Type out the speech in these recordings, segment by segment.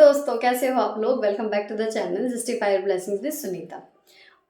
दोस्तों, कैसे हो आप लोग। Welcome back to the channel justified blessings with Sunita.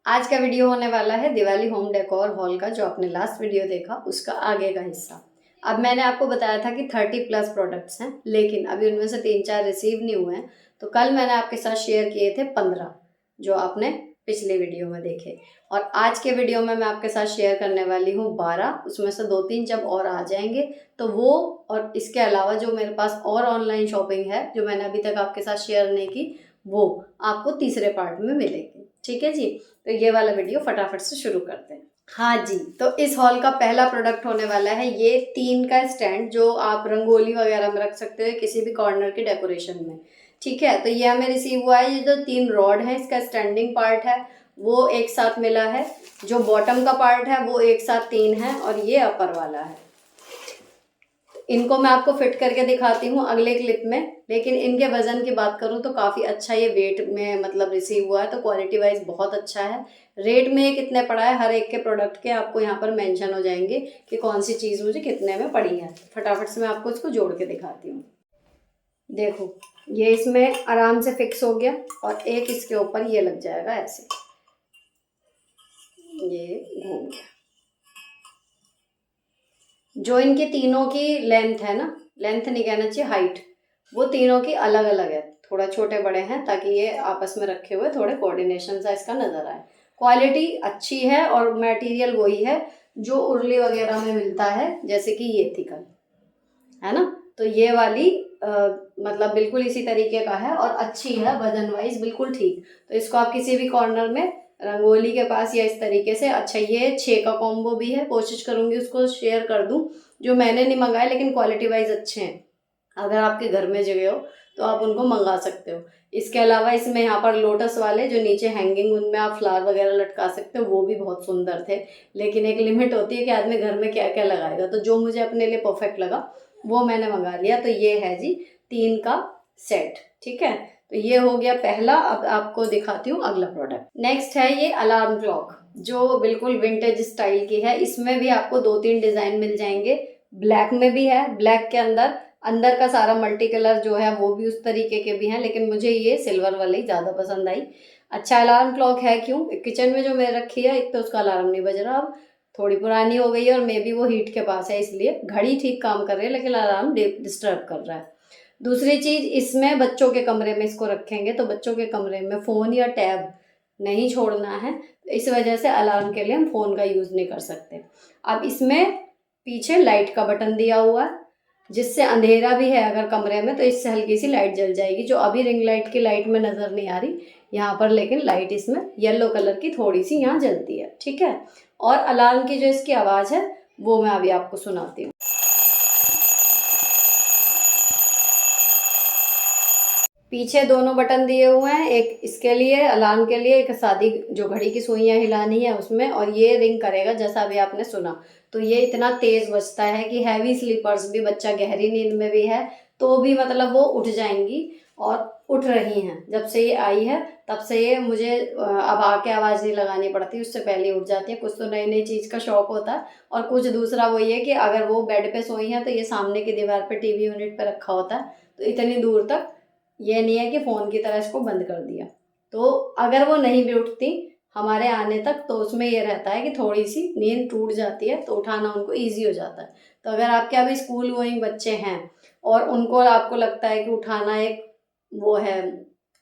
आज का वीडियो होने वाला है दिवाली होम डेकोर हॉल का। जो आपने लास्ट वीडियो देखा उसका आगे का हिस्सा। अब मैंने आपको बताया था कि 30+ प्रोडक्ट्स हैं, लेकिन अभी उनमें से 3-4 रिसीव नहीं हुए हैं। तो कल मैंने आपके साथ शेयर किए थे 15, जो आपने पिछले वीडियो में देखे। और आज के वीडियो में मैं आपके साथ शेयर करने वाली हूँ 12। उसमें से 2-3 जब और आ जाएंगे तो वो, और इसके अलावा जो मेरे पास और ऑनलाइन शॉपिंग है जो मैंने अभी तक आपके साथ शेयर नहीं की, वो आपको तीसरे पार्ट में मिलेगी। ठीक है जी, तो ये वाला वीडियो फटाफट से शुरू करते हैं। हाँ जी, तो इस हॉल का पहला प्रोडक्ट होने वाला है ये 3 का स्टैंड, जो आप रंगोली वगैरह में रख सकते हो किसी भी कॉर्नर की डेकोरेशन में। ठीक है, तो ये हमें रिसीव हुआ है। ये जो 3 रॉड है, इसका स्टैंडिंग पार्ट है वो एक साथ मिला है, जो बॉटम का पार्ट है वो एक साथ 3 है, और ये अपर वाला है। इनको मैं आपको फिट करके दिखाती हूँ अगले क्लिप में। लेकिन इनके वजन की बात करूँ तो काफ़ी अच्छा ये वेट में मतलब रिसीव हुआ है, तो क्वालिटी वाइज बहुत अच्छा है। रेट में कितने पड़ा है हर एक के प्रोडक्ट के आपको यहाँ पर मेंशन हो जाएंगे कि कौन सी चीज़ मुझे कितने में पड़ी है। फटाफट से मैं आपको इसको जोड़ के दिखाती हूँ। देखो, ये इसमें आराम से फिक्स हो गया, और एक इसके ऊपर ये लग जाएगा ऐसे, ये घूम गया। जो इनकी तीनों की लेंथ है ना, लेंथ नहीं कहना चाहिए, हाइट, वो तीनों की अलग अलग है। थोड़ा छोटे बड़े हैं ताकि ये आपस में रखे हुए थोड़े कोऑर्डिनेशन सा इसका नजर आए। क्वालिटी अच्छी है, और मटेरियल वही है जो उर्ली वगैरह में मिलता है, जैसे कि ये थिकन है ना। तो ये वाली मतलब बिल्कुल इसी तरीके का है और अच्छी है, वजन वाइज बिल्कुल ठीक। तो इसको आप किसी भी कॉर्नर में रंगोली के पास या इस तरीके से। अच्छा, ये 6 का कॉम्बो भी है, कोशिश करूंगी उसको शेयर कर दूं, जो मैंने नहीं मंगाए लेकिन क्वालिटी वाइज अच्छे हैं। अगर आपके घर में जगह हो तो आप उनको मंगा सकते हो। इसके अलावा इसमें यहाँ पर लोटस वाले जो नीचे हैंगिंग, उनमें आप फ्लावर वगैरह लटका सकते हो, वो भी बहुत सुंदर थे। लेकिन एक लिमिट होती है कि आदमी घर में क्या क्या लगाएगा, तो जो मुझे अपने लिए परफेक्ट लगा वो मैंने मंगा लिया। तो ये है जी 3 का सेट। ठीक है, तो ये हो गया पहला। अब आपको दिखाती हूँ अगला प्रोडक्ट। नेक्स्ट है ये अलार्म क्लॉक, जो बिल्कुल विंटेज स्टाइल की है। इसमें भी आपको 2-3 डिजाइन मिल जाएंगे। ब्लैक में भी है, ब्लैक के अंदर अंदर का सारा मल्टी कलर जो है वो भी उस तरीके के भी हैं, लेकिन मुझे ये सिल्वर वाली ज़्यादा पसंद आई। अच्छा अलार्म क्लॉक है, क्यों, किचन में जो मैं रखी है, एक तो उसका अलार्म नहीं बज रहा, अब थोड़ी पुरानी हो गई है, और मे बी वो हीट के पास है, इसलिए घड़ी ठीक काम कर रही है लेकिन अलार्म डिस्टर्ब कर रहा है। दूसरी चीज, इसमें बच्चों के कमरे में इसको रखेंगे तो बच्चों के कमरे में फ़ोन या टैब नहीं छोड़ना है, तो इस वजह से अलार्म के लिए हम फ़ोन का यूज़ नहीं कर सकते। अब इसमें पीछे लाइट का बटन दिया हुआ है, जिससे अंधेरा भी है अगर कमरे में तो इससे हल्की सी लाइट जल जाएगी, जो अभी रिंग लाइट की लाइट में नज़र नहीं आ रही यहाँ पर, लेकिन लाइट इसमें येलो कलर की थोड़ी सी यहाँ जलती है। ठीक है, और अलार्म की जो इसकी आवाज़ है वो मैं अभी आपको सुनाती हूँ। पीछे दोनों बटन दिए हुए हैं, एक इसके लिए अलार्म के लिए, एक शादी जो घड़ी की सुइयां हिलानी है उसमें, और ये रिंग करेगा जैसा अभी आपने सुना। तो ये इतना तेज बजता है कि हैवी स्लीपर्स भी, बच्चा गहरी नींद में भी है तो भी मतलब वो उठ जाएंगी, और उठ रही हैं। जब से ये आई है तब से ये मुझे अब आके आवाज़ नहीं लगानी पड़ती, उससे पहले ही उठ जाती है। कुछ तो नई नई चीज़ का शौक होता है, और कुछ दूसरा वही है कि अगर वो बेड पे सोई है तो ये सामने की दीवार पे टीवी यूनिट पे रखा होता है, तो इतनी दूर तक ये नहीं है कि फ़ोन की तरह इसको बंद कर दिया। तो अगर वो नहीं भी उठती हमारे आने तक, तो उसमें ये रहता है कि थोड़ी सी नींद टूट जाती है तो उठाना उनको ईजी हो जाता है। तो अगर आपके अभी स्कूल गोइंग बच्चे हैं और उनको आपको लगता है कि उठाना एक वो है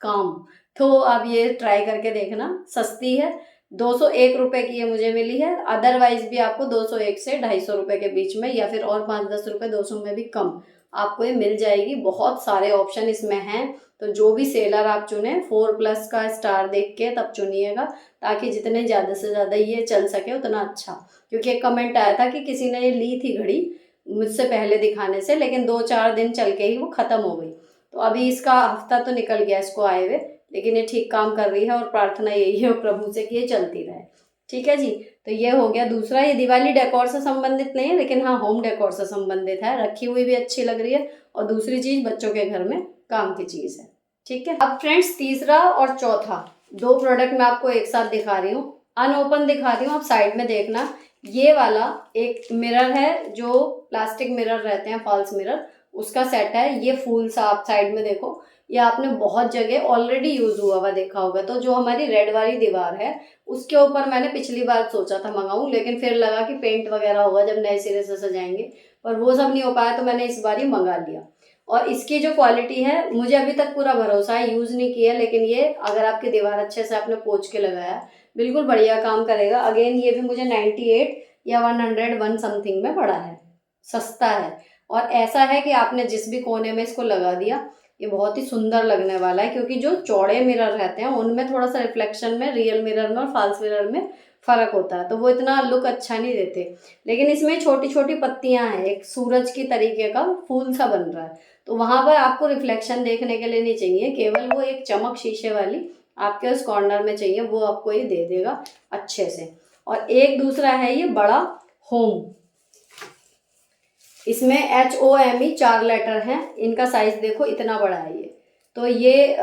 काम, तो आप ये ट्राई करके देखना। सस्ती है, 201 रुपये की ये मुझे मिली है। अदरवाइज भी आपको 201 से 250 रुपये के बीच में, या फिर और 5-10 रुपये 200 में भी कम आपको ये मिल जाएगी। बहुत सारे ऑप्शन इसमें हैं, तो जो भी सेलर आप चुने 4+ का स्टार देख के तब चुनिएगा, ताकि जितने ज़्यादा से ज़्यादा ये चल सके उतना अच्छा। क्योंकि एक कमेंट आया था कि किसी ने ये ली थी घड़ी मुझसे पहले दिखाने से, लेकिन 2-4 दिन चल के ही वो ख़त्म हो गई। तो अभी इसका हफ्ता तो निकल गया इसको आए हुए, लेकिन ये ठीक काम कर रही है, और प्रार्थना यही है प्रभु से कि ये चलती रहे। ठीक है जी, तो ये हो गया दूसरा। ये दिवाली डेकोर से संबंधित नहीं है, लेकिन हाँ होम डेकोर से संबंधित है, रखी हुई भी अच्छी लग रही है, और दूसरी चीज बच्चों के घर में काम की चीज है। ठीक है, अब फ्रेंड्स तीसरा और चौथा 2 प्रोडक्ट मैं आपको एक साथ दिखा रही हूँ, अनओपन दिखा रही हूँ, आप साइड में देखना। ये वाला एक मिरर है, जो प्लास्टिक मिरर रहते हैं, फॉल्स मिरर, उसका सेट है। ये फूल सा आप साइड में देखो, ये आपने बहुत जगह ऑलरेडी यूज हुआ देखा होगा। तो जो हमारी रेड वाली दीवार है उसके ऊपर मैंने पिछली बार सोचा था मंगाऊं, लेकिन फिर लगा कि पेंट वगैरह होगा जब नए सिरे से सजाएंगे, पर वो सब नहीं हो पाया, तो मैंने इस बार ही मंगा लिया। और इसकी जो क्वालिटी है मुझे अभी तक पूरा भरोसा है, यूज नहीं किया, लेकिन ये अगर आपकी दीवार अच्छे से आपने पोंछ के लगाया बिल्कुल बढ़िया काम करेगा। अगेन ये भी मुझे 98 या 101 समथिंग में पड़ा है, सस्ता है। और ऐसा है कि आपने जिस भी कोने में इसको लगा दिया ये बहुत ही सुंदर लगने वाला है, क्योंकि जो चौड़े मिरर रहते हैं उनमें थोड़ा सा रिफ्लेक्शन में रियल मिरर में और फॉल्स मिरर में फर्क होता है, तो वो इतना लुक अच्छा नहीं देते। लेकिन इसमें छोटी छोटी पत्तियां हैं, एक सूरज की तरीके का फूल सा बन रहा है, तो वहां पर आपको रिफ्लेक्शन देखने के लिए नहीं चाहिए, केवल वो एक चमक शीशे वाली आपके उस कॉर्नर में चाहिए, वो आपको ये दे देगा अच्छे से। और एक दूसरा है ये बड़ा होम, इसमें HOME 4 लेटर हैं, इनका साइज देखो इतना बड़ा है ये। तो ये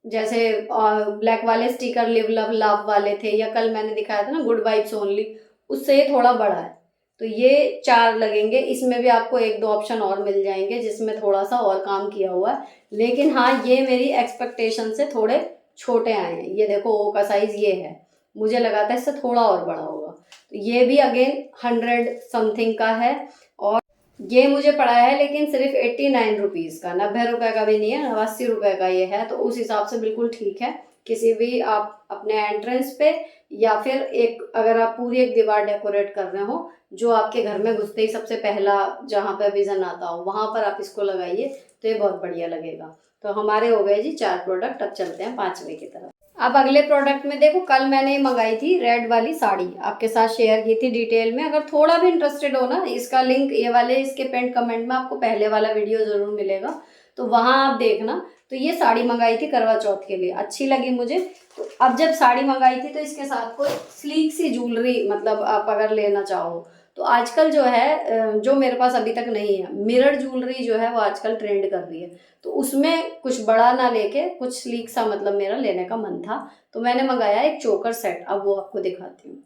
जैसे ब्लैक वाले स्टिकर लिव लव लव वाले थे, या कल मैंने दिखाया था ना गुड वाइब्स ओनली, उससे ये थोड़ा बड़ा है। तो ये 4 लगेंगे, इसमें भी आपको 1-2 ऑप्शन और मिल जाएंगे जिसमें थोड़ा सा और काम किया हुआ है, लेकिन हाँ ये मेरी एक्सपेक्टेशन से थोड़े छोटे आए हैं। ये देखो O का साइज ये है, मुझे लगा था इससे थोड़ा और बड़ा होगा। तो ये भी अगेन 100 समथिंग का है, और ये मुझे पड़ा है लेकिन सिर्फ 89 रुपीज़ का, 90 रुपये का भी नहीं है, 80 रुपये का ये है। तो उस हिसाब से बिल्कुल ठीक है, किसी भी आप अपने एंट्रेंस पे, या फिर एक अगर आप पूरी एक दीवार डेकोरेट कर रहे हो, जो आपके घर में घुसते ही सबसे पहला जहाँ पे विजन आता हो वहाँ पर आप इसको लगाइए, तो ये बहुत बढ़िया लगेगा। तो हमारे हो गए जी 4 प्रोडक्ट, अब चलते हैं 5वें की तरफ। अब अगले प्रोडक्ट में देखो, कल मैंने मंगाई थी रेड वाली साड़ी, आपके साथ शेयर की थी डिटेल में। अगर थोड़ा भी इंटरेस्टेड हो ना, इसका लिंक ये वाले इसके पिन कमेंट में आपको पहले वाला वीडियो जरूर मिलेगा, तो वहां आप देखना। तो ये साड़ी मंगाई थी करवा चौथ के लिए, अच्छी लगी मुझे। तो अब जब साड़ी मंगाई थी तो इसके साथ कोई स्लीक सी ज्वेलरी, मतलब आप अगर लेना चाहो तो आजकल जो है, जो मेरे पास अभी तक नहीं है, मिरर ज्वेलरी जो है वो आजकल ट्रेंड कर रही है, तो उसमें कुछ बड़ा ना लेके कुछ स्लीक सा मतलब मेरा लेने का मन था, तो मैंने मंगाया एक चोकर सेट। अब वो आपको दिखाती हूँ,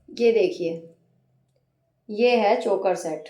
ये देखिए, ये है चोकर सेट,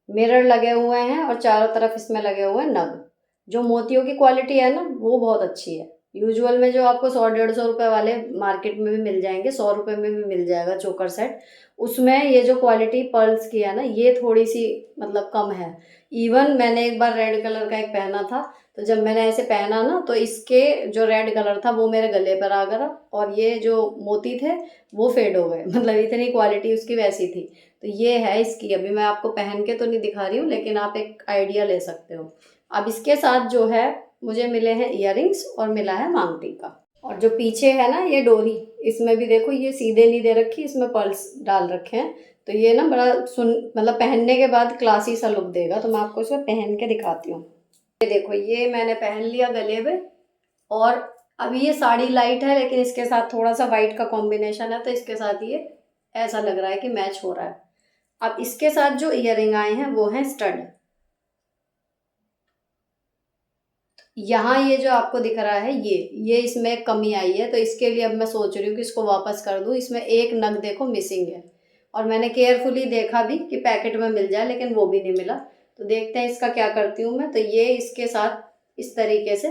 मिरर लगे हुए हैं और चारों तरफ इसमें लगे हुए हैं नग। जो मोतियों की क्वालिटी है ना वो बहुत अच्छी है। यूजुअल में जो आपको 100-150 रुपए वाले मार्केट में भी मिल जाएंगे, 100 रुपए में भी मिल जाएगा चोकर सेट, उसमें ये जो क्वालिटी पर्ल्स की है ना ये थोड़ी सी मतलब कम है। इवन मैंने एक बार रेड कलर का एक पहना था, तो जब मैंने ऐसे पहना ना तो इसके जो रेड कलर था वो मेरे गले पर आ गया, और ये जो मोती थे वो फेड हो गए, मतलब इतनी क्वालिटी उसकी वैसी थी। तो ये है इसकी, अभी मैं आपको पहन के तो नहीं दिखा रही हूँ, लेकिन आप एक आइडिया ले सकते हो। अब इसके साथ जो है मुझे मिले हैं इयररिंग्स और मिला है मांग टीका। और जो पीछे है ना ये डोरी, इसमें भी देखो ये सीधे नहीं दे रखी, इसमें पर्ल्स डाल रखे हैं, तो ये ना बड़ा मतलब पहनने के बाद क्लासी सा लुक देगा। तो मैं आपको इसमें पहन के दिखाती हूँ। ये देखो, ये मैंने पहन लिया गले में, और अभी ये साड़ी लाइट है लेकिन इसके साथ थोड़ा सा वाइट का कॉम्बिनेशन है, तो इसके साथ ये ऐसा लग रहा है कि मैच हो रहा है। अब इसके साथ जो इयररिंग आए हैं वो हैं स्टड। यहाँ ये जो आपको दिख रहा है ये इसमें एक कमी आई है, तो इसके लिए अब मैं सोच रही हूँ कि इसको वापस कर दूँ। इसमें एक नग देखो मिसिंग है, और मैंने केयरफुली देखा भी कि पैकेट में मिल जाए, लेकिन वो भी नहीं मिला। तो देखते हैं इसका क्या करती हूँ मैं। तो ये इसके साथ इस तरीके से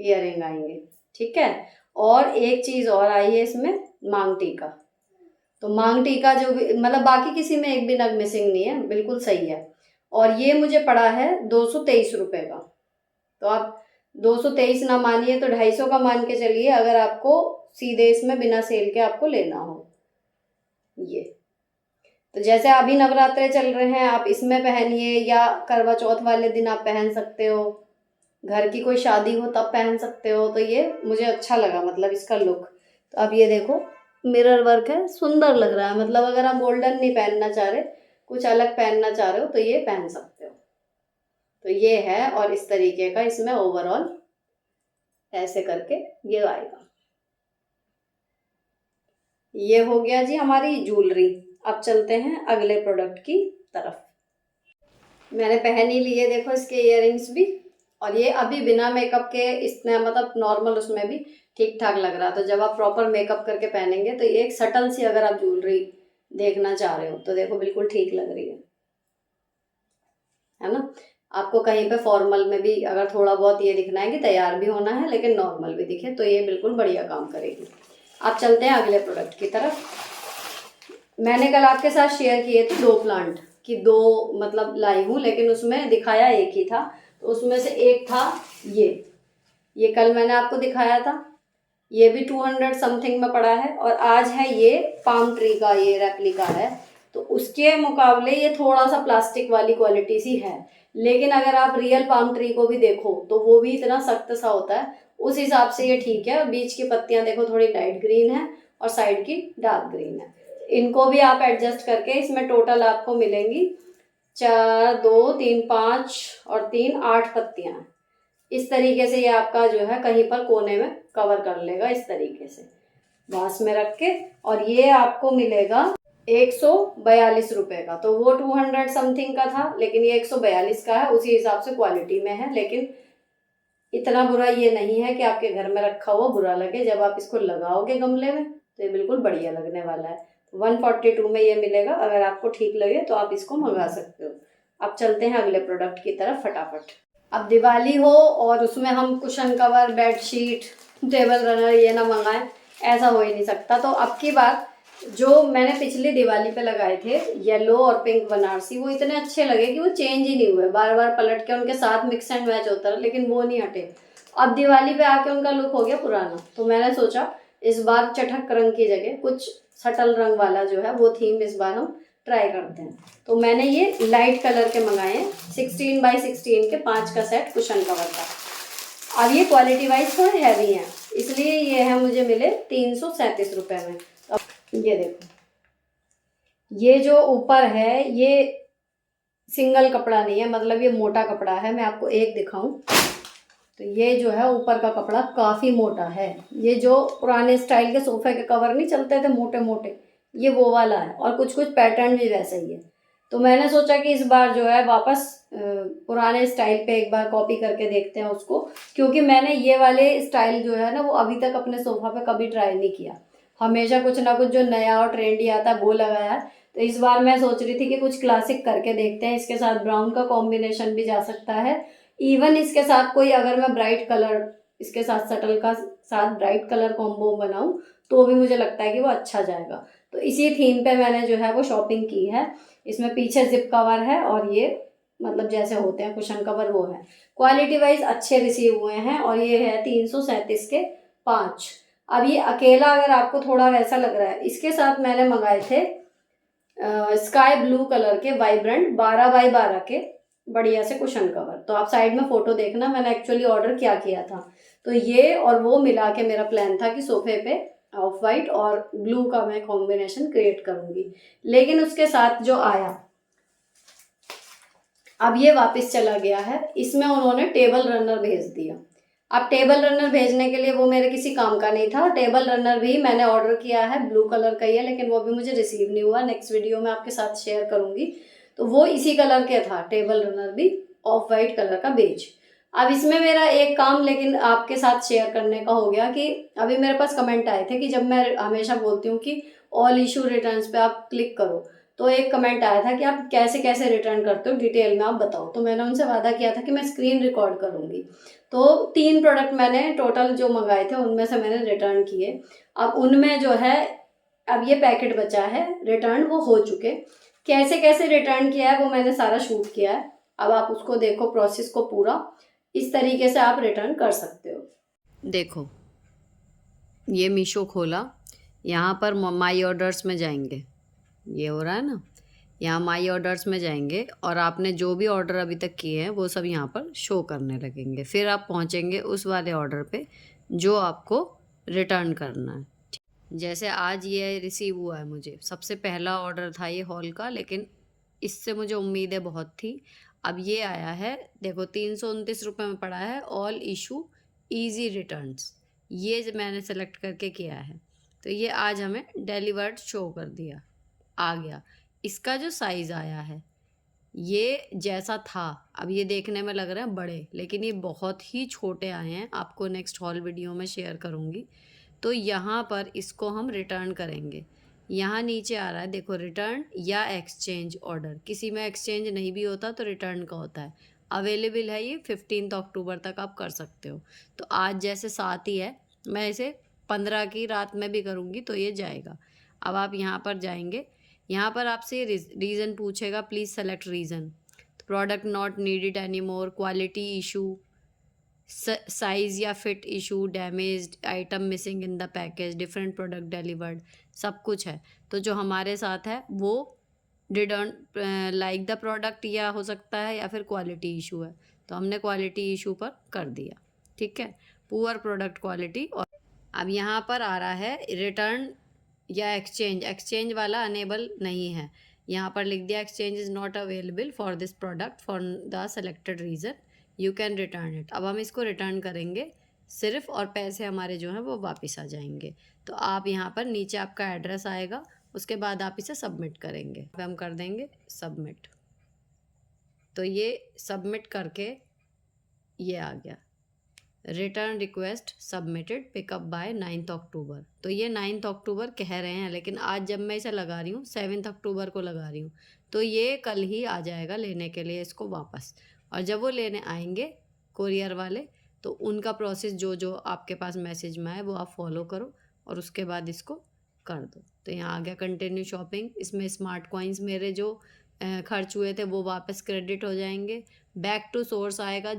इयररिंग आएंगे, ठीक है। और एक चीज़ और आई है इसमें, मांग टीका। तो मांग टीका जो भी मतलब बाकी किसी में एक भी नग मिसिंग नहीं है, बिल्कुल सही है। और ये मुझे पड़ा है 223 रुपये का। तो आप 223 ना मानिए तो 250 का मान के चलिए, अगर आपको सीधे इसमें बिना सेल के आपको लेना हो। ये तो जैसे अभी नवरात्रे चल रहे हैं, आप इसमें पहनिए, या करवा चौथ वाले दिन आप पहन सकते हो, घर की कोई शादी हो तब पहन सकते हो। तो ये मुझे अच्छा लगा, मतलब इसका लुक। तो अब ये देखो मिरर वर्क है, सुंदर लग रहा है। मतलब अगर आप गोल्डन नहीं पहनना चाह रहे, कुछ अलग पहनना चाह रहे हो, तो ये पहन सकते हो। तो ये है, और इस तरीके का इसमें ओवरऑल ऐसे करके ये आएगा। ये हो गया जी हमारी ज्वेलरी। अब चलते हैं अगले प्रोडक्ट की तरफ। मैंने पहन ही लिए देखो इसके इयररिंग्स भी, और ये अभी बिना मेकअप के इसने मतलब नॉर्मल उसमें भी ठीक ठाक लग रहा। तो जब आप प्रॉपर मेकअप करके पहनेंगे तो ये एक सटल सी अगर आप ज्वेलरी देखना चाह रहे हो तो देखो बिल्कुल ठीक लग रही है ना। आपको कहीं पे फॉर्मल में भी अगर थोड़ा बहुत ये दिखना है कि तैयार भी होना है लेकिन नॉर्मल भी दिखे, तो ये बिल्कुल बढ़िया काम करेगी। आप चलते हैं अगले प्रोडक्ट की तरफ। मैंने कल आपके साथ शेयर किए थे 2 प्लांट कि 2 मतलब लाई हूँ, लेकिन उसमें दिखाया एक ही था। तो उसमें से एक था ये कल मैंने आपको दिखाया था। ये भी 200 समथिंग में पड़ा है। और आज है ये पाम ट्री का, ये रेप्लिका है। तो उसके मुकाबले ये थोड़ा सा प्लास्टिक वाली क्वालिटी सी है, लेकिन अगर आप रियल पाम ट्री को भी देखो तो वो भी इतना सख्त सा होता है, उस हिसाब से ये ठीक है। बीच की पत्तियां देखो थोड़ी लाइट ग्रीन है और साइड की डार्क ग्रीन है। इनको भी आप एडजस्ट करके, इसमें टोटल आपको मिलेंगी 4, 2, 3, 5 और 3, 8 पत्तियां। इस तरीके से ये आपका जो है कहीं पर कोने में कवर कर लेगा इस तरीके से बांस में रख के। और ये आपको मिलेगा 142 रुपए का। तो वो 200 समथिंग का था, लेकिन ये 142 का है। उसी हिसाब से क्वालिटी में है, लेकिन इतना बुरा ये नहीं है कि आपके घर में रखा हुआ बुरा लगे। जब आप इसको लगाओगे गमले में तो ये बिल्कुल बढ़िया लगने वाला है। 142 में ये मिलेगा। अगर आपको ठीक लगे तो आप इसको मंगा सकते हो। अब चलते हैं अगले प्रोडक्ट की तरफ फटाफट। अब दिवाली हो और उसमें हम cushion cover, bedsheet, table runner ये ना मंगाएं, ऐसा हो ही नहीं सकता। तो अब की बार जो मैंने पिछली दिवाली पे लगाए थे येलो और पिंक बनारसी, वो इतने अच्छे लगे कि वो चेंज ही नहीं हुए। बार बार पलट के उनके साथ मिक्स एंड मैच होता रहा, लेकिन वो नहीं हटे। अब दिवाली पे आके उनका लुक हो गया पुराना। तो मैंने सोचा इस बार चटक रंग की जगह कुछ सटल रंग वाला जो है वो थीम इस बार हम ट्राई करते हैं। तो मैंने ये लाइट कलर के मंगाए हैं 16x16 के 5 का सेट कुशन कवर का। अब ये क्वालिटी वाइज थोड़े हैवी हैं, इसलिए ये है मुझे मिले 337 रुपये में। अब ये देखो, ये जो ऊपर है ये सिंगल कपड़ा नहीं है, मतलब ये मोटा कपड़ा है। मैं आपको एक दिखाऊं तो ये जो है ऊपर का कपड़ा काफ़ी मोटा है। ये जो पुराने स्टाइल के सोफे के कवर नहीं चलते थे मोटे मोटे, ये वो वाला है। और कुछ कुछ पैटर्न भी वैसा ही है। तो मैंने सोचा कि इस बार जो है वापस पुराने स्टाइल पे एक बार कॉपी करके देखते हैं उसको, क्योंकि मैंने ये वाले स्टाइल जो है ना वो अभी तक अपने सोफा पे कभी ट्राई नहीं किया। हमेशा कुछ ना कुछ जो नया और ट्रेंडी आता है वो लगाया है। तो इस बार मैं सोच रही थी कि कुछ क्लासिक करके देखते हैं। इसके साथ ब्राउन का कॉम्बिनेशन भी जा सकता है। इवन इसके साथ कोई अगर मैं ब्राइट कलर, इसके साथ सटल का साथ ब्राइट कलर कॉम्बो बनाऊं तो भी मुझे लगता है कि वो अच्छा जाएगा। तो इसी थीम पे मैंने जो है वो शॉपिंग की है। इसमें पीछे जिप कवर है और ये मतलब जैसे होते हैं कुशन कवर वो है। क्वालिटी वाइज अच्छे रिसीव हुए हैं। और ये है 337 के 5। अब ये अकेला अगर आपको थोड़ा वैसा लग रहा है, इसके साथ मैंने मंगाए थे स्काई ब्लू कलर के वाइब्रेंट 12x12 के बढ़िया से कुशन कवर। तो आप साइड में फोटो देखना, मैंने एक्चुअली ऑर्डर क्या किया था। तो ये और वो मिला के मेरा प्लान था कि सोफे पे ऑफ वाइट और ब्लू का मैं कॉम्बिनेशन क्रिएट करूंगी। लेकिन उसके साथ जो आया, अब ये वापस चला गया है। इसमें उन्होंने टेबल रनर भेज दिया। अब टेबल रनर भेजने के लिए वो मेरे किसी काम का नहीं था। टेबल रनर भी मैंने ऑर्डर किया है, ब्लू कलर का ही है, लेकिन वो भी मुझे रिसीव नहीं हुआ। नेक्स्ट वीडियो में आपके साथ शेयर करूंगी। तो वो इसी कलर के था, टेबल रनर भी ऑफ वाइट कलर का बेज। अब इसमें मेरा एक काम लेकिन आपके साथ शेयर करने का हो गया कि अभी मेरे पास कमेंट आए थे कि जब मैं हमेशा बोलती हूँ कि ऑल इशू रिटर्न्स पे आप क्लिक करो, तो एक कमेंट आया था कि आप कैसे कैसे रिटर्न करते हो, डिटेल में आप बताओ। तो मैंने उनसे वादा किया था कि मैं स्क्रीन रिकॉर्ड करूंगी। तो 3 प्रोडक्ट मैंने टोटल जो मंगाए थे उनमें से मैंने रिटर्न किए। अब उनमें जो है अब ये पैकेट बचा है, रिटर्न वो हो चुके। कैसे कैसे रिटर्न किया है वो मैंने सारा शूट किया है। अब आप उसको देखो, प्रोसेस को पूरा इस तरीके से आप रिटर्न कर सकते हो। देखो, ये मीशो खोला, यहाँ पर माई ऑर्डर्स में जाएंगे, ये हो रहा है ना, यहाँ माई ऑर्डर्स में जाएंगे और आपने जो भी ऑर्डर अभी तक किए हैं वो सब यहाँ पर शो करने लगेंगे। फिर आप पहुँचेंगे उस वाले ऑर्डर पे जो आपको रिटर्न करना है। जैसे आज ये रिसीव हुआ है, मुझे सबसे पहला ऑर्डर था ये हॉल का, लेकिन इससे मुझे उम्मीदें बहुत थी। अब ये आया है, देखो 329 रुपये में पड़ा है, ऑल इशू ईजी रिटर्न्स। ये मैंने सेलेक्ट करके किया है। तो ये आज हमें डिलीवर्ड शो कर दिया, आ गया। इसका जो साइज़ आया है ये जैसा था, अब ये देखने में लग रहे हैं बड़े, लेकिन ये बहुत ही छोटे आए हैं। आपको नेक्स्ट हॉल वीडियो में शेयर करूँगी। तो यहाँ पर इसको हम रिटर्न करेंगे। यहाँ नीचे आ रहा है देखो, रिटर्न या एक्सचेंज ऑर्डर। किसी में एक्सचेंज नहीं भी होता तो रिटर्न का होता है। अवेलेबल है ये 15 अक्टूबर तक आप कर सकते हो। तो आज जैसे 7 ही है, मैं इसे 15 की रात में भी करूँगी तो ये जाएगा। अब आप यहाँ पर जाएंगे, यहाँ पर आपसे रीज़न पूछेगा, please select reason. Product not needed any more, quality issue, size या fit issue, damaged item missing in the package, different product delivered, सब कुछ है। तो जो हमारे साथ है वो डिडंट लाइक द प्रोडक्ट, या हो सकता है या फिर क्वालिटी इशू है, तो हमने क्वालिटी इशू पर कर दिया। ठीक है, पुअर प्रोडक्ट क्वालिटी। और अब यहाँ पर आ रहा है रिटर्न या एक्सचेंज, एक्सचेंज वाला अनेबल नहीं है। यहाँ पर लिख दिया exchange is not available for this product for the selected reason, you can return it. अब हम इसको रिटर्न करेंगे सिर्फ, और पैसे हमारे जो हैं वो वापस आ जाएंगे। तो आप यहाँ पर नीचे आपका एड्रेस आएगा, उसके बाद आप इसे सबमिट करेंगे। हम कर देंगे सबमिट, तो ये सबमिट करके ये आ गया, return request submitted, pickup by 9 October. तो ये 9 अक्टूबर कह रहे हैं, लेकिन आज जब मैं इसे लगा रही हूँ 7 अक्टूबर को लगा रही हूँ, तो ये कल ही आ जाएगा लेने के लिए इसको वापस। और जब वो लेने आएंगे कोरियर वाले, तो उनका प्रोसेस जो जो आपके पास मैसेज में आए वो आप फॉलो करो और उसके बाद इसको कर दो। तो यहाँ आ गया कंटिन्यू शॉपिंग। इसमें स्मार्ट कॉइन्स मेरे जो खर्च हुए थे वो वापस क्रेडिट हो जाएंगे। बैक टू सोर्स आएगा,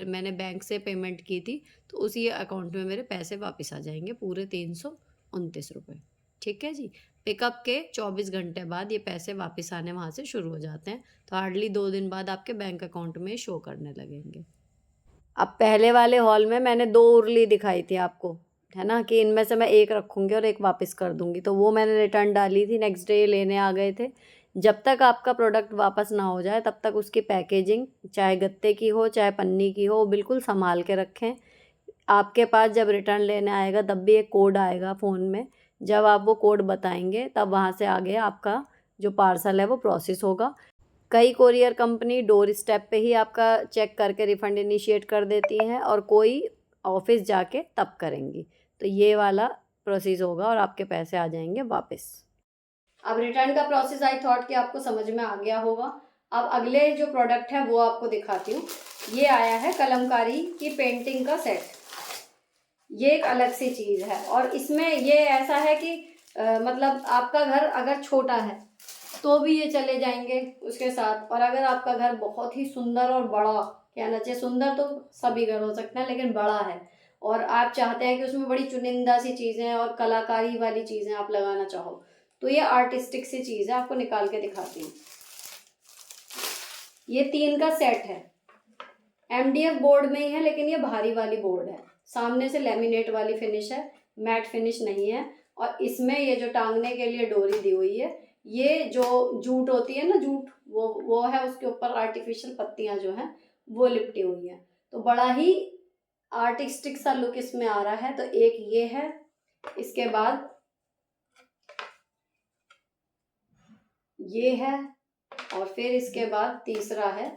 मैंने बैंक से पेमेंट की थी तो उसी अकाउंट में मेरे पैसे वापस आ जाएंगे, पूरे 329 रुपये। ठीक है जी। पिकअप के 24 घंटे बाद ये पैसे वापस आने वहाँ से शुरू हो जाते हैं, तो हार्डली 2 दिन बाद आपके बैंक अकाउंट में शो करने लगेंगे। अब पहले वाले हॉल में मैंने 2 उर्ली दिखाई थी आपको, है ना, कि इनमें से मैं एक रखूँगी और एक वापस कर दूँगी, तो वो मैंने रिटर्न डाली थी। नेक्स्ट डे लेने आ गए थे। जब तक आपका प्रोडक्ट वापस ना हो जाए तब तक उसकी पैकेजिंग, चाहे गत्ते की हो चाहे पन्नी की हो, बिल्कुल संभाल के रखें। आपके पास जब रिटर्न लेने आएगा तब भी एक कोड आएगा फ़ोन में, जब आप वो कोड बताएंगे तब वहाँ से आगे आपका जो पार्सल है वो प्रोसेस होगा। कई कोरियर कंपनी डोर स्टेप पे ही आपका चेक करके रिफ़ंड इनिशिएट कर देती हैं, और कोई ऑफिस जाके तब करेंगी। तो ये वाला प्रोसेस होगा और आपके पैसे आ जाएंगे वापस। अब रिटर्न का प्रोसेस आई थॉट कि आपको समझ में आ गया होगा। अब अगले जो प्रोडक्ट है वो आपको दिखाती हूँ। ये आया है कलमकारी की पेंटिंग का सेट। ये एक अलग सी चीज़ है, और इसमें ये ऐसा है कि मतलब आपका घर अगर छोटा है तो भी ये चले जाएंगे उसके साथ, और अगर आपका घर बहुत ही सुंदर और बड़ा, कहना चाहिए सुंदर तो सभी घर हो सकते हैं लेकिन बड़ा है, और आप चाहते हैं कि उसमें बड़ी चुनिंदा सी चीज़ें और कलाकारी वाली चीज़ें आप लगाना चाहो, तो ये आर्टिस्टिक सी चीज़ है। आपको निकाल के दिखाती हूँ। ये 3 का सेट है, MDF बोर्ड में ही है, लेकिन ये भारी वाली बोर्ड है। सामने से लेमिनेट वाली फिनिश है, मैट फिनिश नहीं है। और इसमें ये जो टांगने के लिए डोरी दी हुई है, ये जो जूट होती है ना, जूट, वो है, उसके ऊपर आर्टिफिशियल पत्तियां जो हैं वो लिपटी हुई हैं। तो बड़ा ही आर्टिस्टिक सा लुक इसमें आ रहा है। तो एक ये है, इसके बाद ये है, और फिर इसके बाद तीसरा है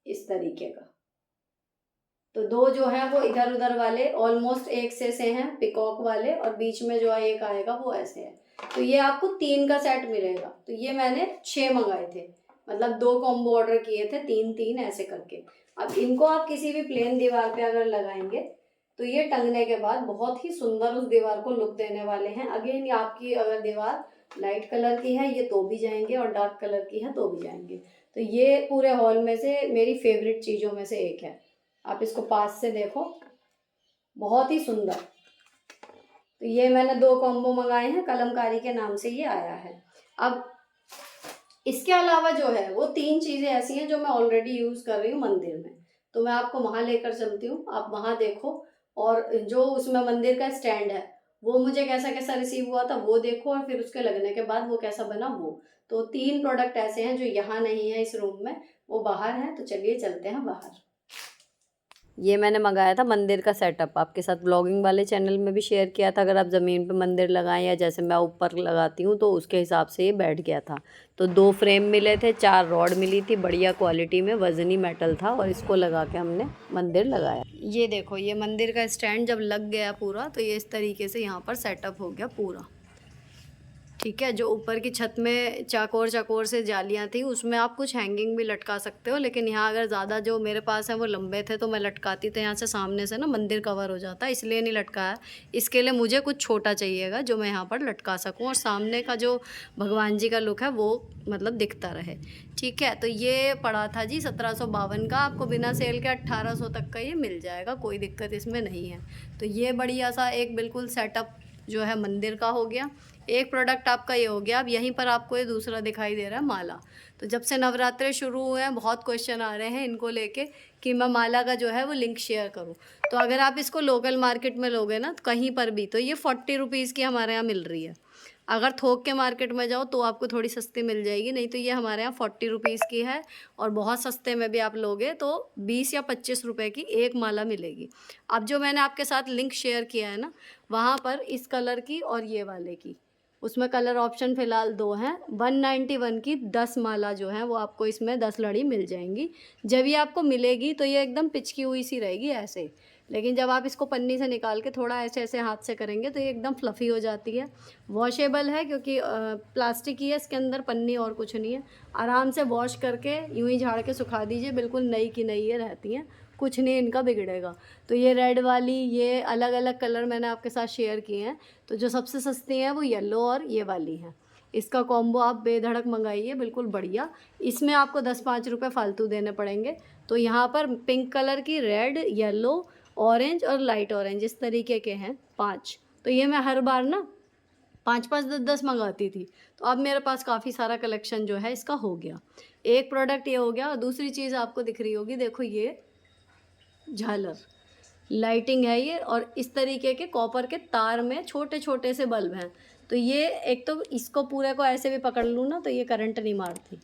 इस तरीके का। तो 2 जो है वो इधर उधर वाले ऑलमोस्ट एक से हैं, पिकॉक वाले, और बीच में जो एक आएगा वो ऐसे है। तो ये आपको 3 का सेट मिलेगा। तो ये मैंने 6 मंगाए थे, मतलब 2 कॉम्बो ऑर्डर किए थे, 3-3 ऐसे करके। अब इनको आप किसी भी प्लेन दीवार पे अगर लगाएंगे तो ये टंगने के बाद बहुत ही सुंदर उस दीवार को लुक देने वाले हैं। अगेन आपकी अगर दीवार लाइट कलर की है ये तो भी जाएंगे, और डार्क कलर की है तो भी जाएंगे। तो ये पूरे हॉल में से मेरी फेवरेट चीज़ों में से एक है। आप इसको पास से देखो, बहुत ही सुंदर। तो ये मैंने 2 कॉम्बो मंगाए हैं, कलमकारी के नाम से ये आया है। अब इसके अलावा जो है वो 3 चीज़ें ऐसी हैं जो मैं ऑलरेडी यूज़ कर रही हूँ मंदिर में, तो मैं आपको वहाँ लेकर चलती हूँ, आप वहाँ देखो। और जो उसमें मंदिर का स्टैंड है वो मुझे कैसा कैसा रिसीव हुआ था वो देखो, और फिर उसके लगने के बाद वो कैसा बना वो। तो 3 प्रोडक्ट ऐसे हैं जो यहाँ नहीं है इस रूम में, वो बाहर हैं। तो चलिए चलते हैं बाहर। ये मैंने मंगाया था मंदिर का सेटअप, आपके साथ ब्लॉगिंग वाले चैनल में भी शेयर किया था। अगर आप ज़मीन पे मंदिर लगाएं या जैसे मैं ऊपर लगाती हूँ तो उसके हिसाब से ये बैठ गया था। तो 2 फ्रेम मिले थे, 4 रॉड मिली थी बढ़िया क्वालिटी में, वजनी मेटल था, और इसको लगा के हमने मंदिर लगाया। ये देखो, ये मंदिर का स्टैंड जब लग गया पूरा तो ये इस तरीके से यहाँ पर सेटअप हो गया पूरा। ठीक है। जो ऊपर की छत में चाकोर चाकोर से जालियाँ थी उसमें आप कुछ हैंगिंग भी लटका सकते हो, लेकिन यहाँ अगर ज़्यादा जो मेरे पास है वो लंबे थे तो मैं लटकाती तो यहाँ से सामने से ना मंदिर कवर हो जाता, इसलिए नहीं लटकाया। इसके लिए मुझे कुछ छोटा चाहिएगा जो मैं यहाँ पर लटका सकूँ और सामने का जो भगवान जी का लुक है वो मतलब दिखता रहे। ठीक है, तो ये पड़ा था जी 1752 का, आपको बिना सेल के 1800 तक का ये मिल जाएगा, कोई दिक्कत इसमें नहीं है। तो ये बढ़िया सा एक बिल्कुल सेटअप जो है मंदिर का हो गया। एक प्रोडक्ट आपका ये हो गया। अब यहीं पर आपको ये दूसरा दिखाई दे रहा है माला। तो जब से नवरात्रे शुरू हुए हैं बहुत क्वेश्चन आ रहे हैं इनको लेके कि मैं माला का जो है वो लिंक शेयर करूं। तो अगर आप इसको लोकल मार्केट में लोगे ना तो कहीं पर भी, तो ये 40 रुपीज़ की हमारे यहाँ मिल रही है। अगर थोक के मार्केट में जाओ तो आपको थोड़ी सस्ती मिल जाएगी, नहीं तो ये हमारे यहाँ 40 रुपीज़ की है। और बहुत सस्ते में भी आप लोगे तो 20 या 25 रुपए की एक माला मिलेगी। अब जो मैंने आपके साथ लिंक शेयर किया है ना, वहाँ पर इस कलर की और ये वाले की, उसमें कलर ऑप्शन फ़िलहाल 2 हैं। 191 की 10 माला जो है वो आपको इसमें 10 लड़ी मिल जाएंगी। जब ये आपको मिलेगी तो ये एकदम पिचकी हुई सी रहेगी ऐसे, लेकिन जब आप इसको पन्नी से निकाल के थोड़ा ऐसे ऐसे हाथ से करेंगे तो ये एकदम फ्लफ़ी हो जाती है। वॉशेबल है क्योंकि प्लास्टिक ही है, इसके अंदर पन्नी और कुछ नहीं है। आराम से वॉश करके यूँ ही झाड़ के सुखा दीजिए, बिल्कुल नई की नई ये रहती हैं, कुछ नहीं इनका बिगड़ेगा। तो ये रेड वाली, ये अलग अलग कलर मैंने आपके साथ शेयर किए हैं। तो जो सबसे सस्ती हैं वो येलो और ये वाली हैं। इसका कॉम्बो आप बेधड़क मंगाइए, बिल्कुल बढ़िया। इसमें आपको 10-5 रुपये फालतू देने पड़ेंगे। तो यहाँ पर पिंक कलर की, रेड, येलो, ऑरेंज और लाइट ऑरेंज इस तरीके के हैं 5। तो ये मैं हर बार ना 5-5 10-10 मंगाती थी। तो अब मेरे पास काफ़ी सारा कलेक्शन जो है इसका हो गया। एक प्रोडक्ट ये हो गया और दूसरी चीज़ आपको दिख रही होगी, देखो ये झालर लाइटिंग है ये, और इस तरीके के कॉपर के तार में छोटे छोटे से बल्ब हैं। तो ये एक तो इसको पूरे को ऐसे भी पकड़ लूँ ना तो ये करंट नहीं मारती,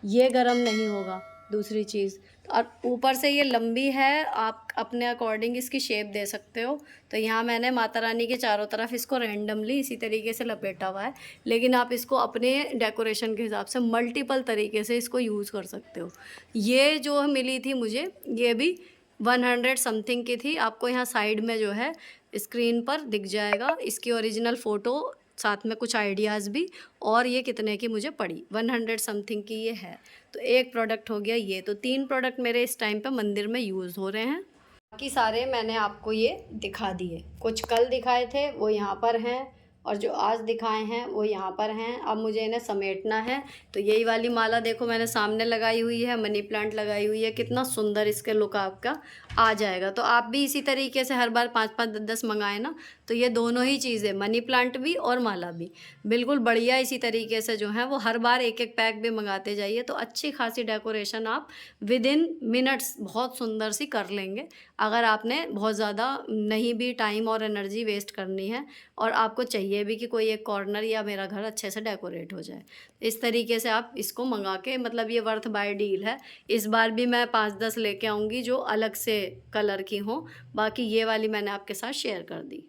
ये गर्म नहीं होगा। दूसरी चीज़, तो और ऊपर से ये लंबी है, आप अपने अकॉर्डिंग इसकी शेप दे सकते हो। तो यहाँ मैंने माता रानी के चारों तरफ इसको रैंडमली इसी तरीके से लपेटा हुआ है, लेकिन आप इसको अपने डेकोरेशन के हिसाब से मल्टीपल तरीके से इसको यूज़ कर सकते हो। ये जो मिली थी मुझे, ये भी 100 समथिंग की थी। आपको यहाँ साइड में जो है स्क्रीन पर दिख जाएगा इसकी ओरिजिनल फ़ोटो, साथ में कुछ आइडियाज़ भी। और ये कितने की मुझे पड़ी, 100 समथिंग की ये है। तो एक प्रोडक्ट हो गया ये। तो 3 प्रोडक्ट मेरे इस टाइम पे मंदिर में यूज़ हो रहे हैं। बाकी सारे मैंने आपको ये दिखा दिए, कुछ कल दिखाए थे वो यहाँ पर हैं, और जो आज दिखाए हैं वो यहाँ पर हैं। अब मुझे इन्हें समेटना है। तो यही वाली माला देखो मैंने सामने लगाई हुई है, मनी प्लांट लगाई हुई है, कितना सुंदर इसके लुक आपका आ जाएगा। तो आप भी इसी तरीके से हर बार 5-5 10-10 मंगाएं ना, तो ये दोनों ही चीज़ें, मनी प्लांट भी और माला भी, बिल्कुल बढ़िया इसी तरीके से जो है वो हर बार एक एक पैक भी मंगाते जाइए। तो अच्छी खासी डेकोरेशन आप विद इन मिनट्स बहुत सुंदर सी कर लेंगे, अगर आपने बहुत ज़्यादा नहीं भी टाइम और एनर्जी वेस्ट करनी है और आपको चाहिए भी कि कोई एक कॉर्नर या मेरा घर अच्छे से डेकोरेट हो जाए। इस तरीके से आप इसको मंगा के, मतलब ये वर्थ बाय डील है। इस बार भी मैं 5-10 लेके आऊँगी जो अलग से कलर की हों, बाकी ये वाली मैंने आपके साथ शेयर कर दी।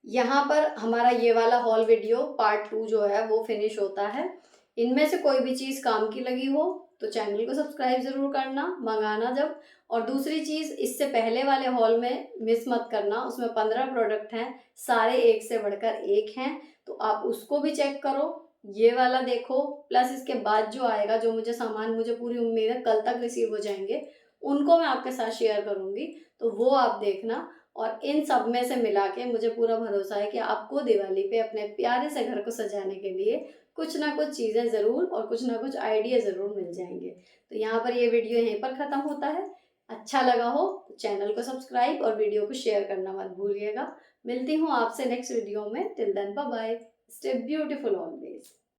यहाँ पर हमारा ये वाला हॉल वीडियो पार्ट 2 जो है वो फिनिश होता है। इनमें से कोई भी चीज़ काम की लगी हो तो चैनल को सब्सक्राइब ज़रूर करना, मंगाना जब। और दूसरी चीज़, इससे पहले वाले हॉल में मिस मत करना, उसमें 15 प्रोडक्ट हैं, सारे एक से बढ़कर एक हैं। तो आप उसको भी चेक करो, ये वाला देखो, प्लस इसके बाद जो आएगा, जो मुझे पूरी उम्मीद है कल तक रिसीव हो जाएंगे, उनको मैं आपके साथ शेयर करूँगी। तो वो आप देखना। और इन सब में से मिला के मुझे पूरा भरोसा है कि आपको दिवाली पे अपने प्यारे से घर को सजाने के लिए कुछ ना कुछ चीज़ें ज़रूर और कुछ ना कुछ आइडिया ज़रूर मिल जाएंगे। तो यहाँ पर ये वीडियो यहीं पर ख़त्म होता है। अच्छा लगा हो तो चैनल को सब्सक्राइब और वीडियो को शेयर करना मत भूलिएगा। मिलती हूँ आपसे नेक्स्ट वीडियो में। Till then bye bye, stay beautiful always.